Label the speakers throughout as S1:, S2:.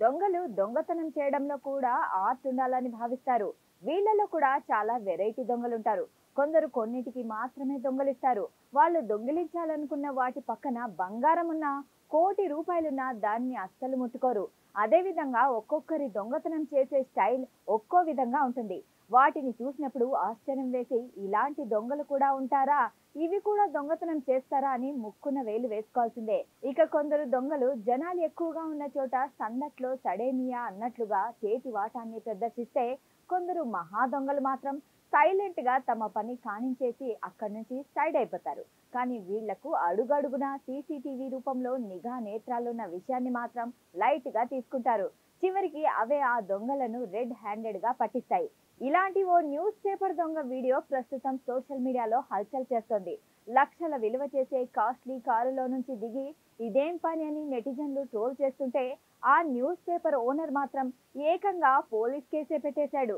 S1: దొంగలు దొంగతనం చేయడంలో కూడా ఆర్ట్ ఉండాలని భావిస్తారు. వీళ్ళలో కూడా చాలా వెరైటీ దొంగలుంటారు. కొందరు కొన్నిటికి మాత్రమే దొంగలిస్తారు. వాళ్ళు దొంగిలించాలనుకున్న వాటి పక్కన బంగారం ఉన్న కోటి రూపాయలున్న దాన్ని అస్సలు ముట్టుకోరు. అదే విధంగా ఒక్కొక్కరి దొంగతనం చేసే స్టైల్ ఒక్కో విధంగా ఉంటుంది. వాటిని చూసినప్పుడు ఆశ్చర్యం వేసి ఇలాంటి దొంగలు కూడా ఉంటారా, ఇవి కూడా దొంగతనం చేస్తారా అని ముక్కున వేలు వేసుకోవాల్సిందే. ఇక కొందరు దొంగలు జనాలు ఎక్కువగా ఉన్న చోట సందట్లో సడేమియా అన్నట్లుగా చేతి వాటాన్ని ప్రదర్శిస్తే, కొందరు మహా దొంగలు మాత్రం సైలెంట్ గా తమ పని కానించేసి అక్కడి నుంచి సైడ్ అయిపోతారు. కానీ వీళ్లకు అడుగడుగునా సీసీటీవీ రూపంలో నిఘా నేత్రాలున్న విషయాన్ని మాత్రం లైట్ గా తీసుకుంటారు. చివరికి అవే ఆ దొంగలను రెడ్ హ్యాండెడ్ గా పట్టిస్తాయి. ఇలాంటి ఓ న్యూస్ పేపర్ దొంగ వీడియో ప్రస్తుతం సోషల్ మీడియాలో హల్చల్ చేస్తోంది. లక్షల విలువ చేసే కాస్ట్లీ కారులో నుంచి దిగి ఇదేం పని అని నెటిజన్లు ట్రోల్ చేస్తుంటే, ఆ న్యూస్ పేపర్ ఓనర్ మాత్రం ఏకంగా పోలీస్ కేసే పెట్టేశాడు.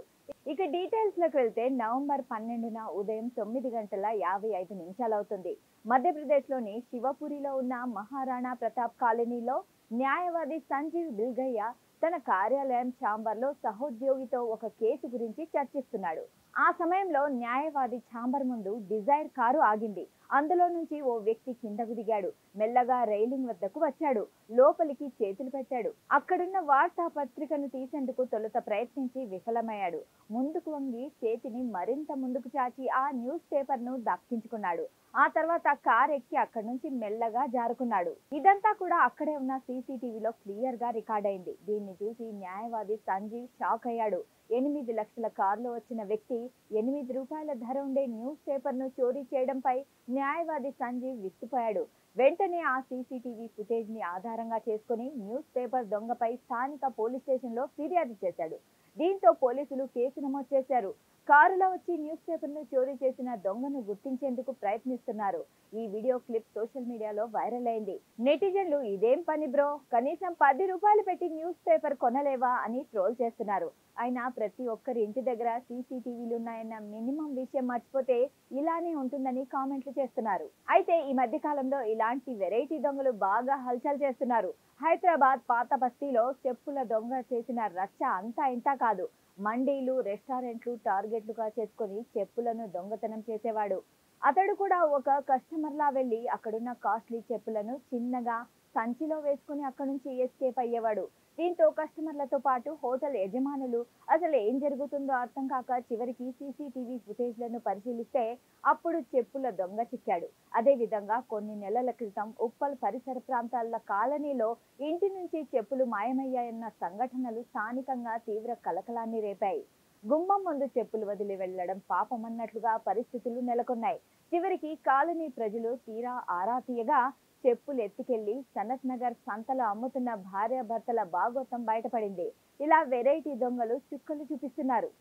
S1: ఇక డీటెయిల్స్ లకు వెళ్తే నవంబర్ 12న ఉదయం 9:55 మధ్యప్రదేశ్లోని శివపురిలో ఉన్న మహారాణా ప్రతాప్ కాలనీలో న్యాయవాది సంజీవ్ బిల్గయ్య తన కార్యాలయం ఛాంబర్లో సహోద్యోగితో ఒక కేసు గురించి చర్చిస్తున్నాడు. ఆ సమయంలో న్యాయవాది ఛాంబర్ ముందు డిజైర్ కారు ఆగింది. అందులో నుంచి ఓ వ్యక్తి కిందకు దిగాడు. మెల్లగా రైలింగ్ వద్దకు వచ్చాడు. లోపలికి చేతులు పెట్టాడు. అక్కడున్న వార్తాపత్రికను తీసేందుకు తొలుత ప్రయత్నించి విఫలమయ్యాడు. ముందుకు వంగి చేతిని మరింత ముందుకు చాచి ఆ న్యూస్ పేపర్ ను దక్కించుకున్నాడు. ఆ తర్వాత కార్ ఎక్కి అక్కడి నుంచి మెల్లగా జారుకున్నాడు. ఇదంతా కూడా అక్కడే ఉన్న సీసీటీవీలో క్లియర్ గా రికార్డ్ అయింది. దీన్ని చూసి న్యాయవాది సంజీవ్ షాక్ అయ్యాడు. 8 లక్షల కారులో వచ్చిన వ్యక్తి 8 రూపాయల ధర ఉండే న్యూస్ పేపర్ ను చోరీ చేయడంపై న్యాయవాది సంజీవ్ విస్తుపోయాడు. వెంటనే ఆ సీసీటీవీ ఫుటేజ్ ని ఆధారంగా చేసుకుని న్యూస్ పేపర్ దొంగపై స్థానిక పోలీస్ స్టేషన్ లో ఫిర్యాదు చేశాడు. దీంతో పోలీసులు కేసు నమోదు చేశారు. కారులో వచ్చి న్యూస్ పేపర్ ను చోరీ చేసిన దొంగను గుర్తించేందుకు ప్రయత్నిస్తున్నారు. ఈ వీడియో క్లిప్ సోషల్ మీడియాలో వైరల్ అయింది. నెటిజన్లు ఇదేం పని బ్రో, కనీసం 10 రూపాయలు పెట్టి న్యూస్ పేపర్ కొనలేవా అని ట్రోల్ చేస్తున్నారు. అయినా ప్రతి ఒక్కరి ఇంటి దగ్గర సీసీటీవీలు ఉన్నాయన్న మినిమం విషయం మర్చిపోతే ఇలానే ఉంటుందని కామెంట్లు చేస్తున్నారు. అయితే ఈ మధ్య కాలంలో ఇలాంటి వెరైటీ దొంగలు బాగా హల్చల్ చేస్తున్నారు. హైదరాబాద్ పాత బస్తీలో చెప్పుల దొంగ చేసిన రచ్చ అంతా ఇంతా కాదు. మండీలు, రెస్టారెంట్లు టార్గెట్లుగా చేసుకుని చెప్పులను దొంగతనం చేసేవాడు. అతడు కూడా ఒక కస్టమర్ లా వెళ్లి అక్కడున్న కాస్ట్లీ చెప్పులను చిన్నగా సంచిలో వేసుకుని అక్కడి నుంచి ఎస్కేప్ అయ్యేవాడు. దీంతో కస్టమర్లతో పాటు హోటల్ యజమానులు అసలు ఏం జరుగుతుందో అర్థం కాక చివరికి సీసీటీవీ ఫుటేజ్లను పరిశీలిస్తే అప్పుడు చెప్పుల దొంగ చిక్కాడు. అదే విధంగా కొన్ని నెలల క్రితం ఉప్పల్ పరిసర ప్రాంతాల కాలనీలో ఇంటి నుంచి చెప్పులు మాయమయ్యాయన్న సంఘటనలు స్థానికంగా తీవ్ర కలకలాన్ని రేపాయి. గుమ్మం ముందు చెప్పులు వదిలి వెళ్లడం పాపమన్నట్లుగా పరిస్థితులు నెలకొన్నాయి. చివరికి కాలనీ ప్రజలు తీరా ఆరా తీయగా చెప్పులు ఎత్తుకెళ్లి సనత్ నగర్ సంతలో అమ్ముతున్న భార్యాభర్తల బాగోతం బయటపడింది. ఇలా వెరైటీ దొంగలు చుక్కలు చూపిస్తున్నారు.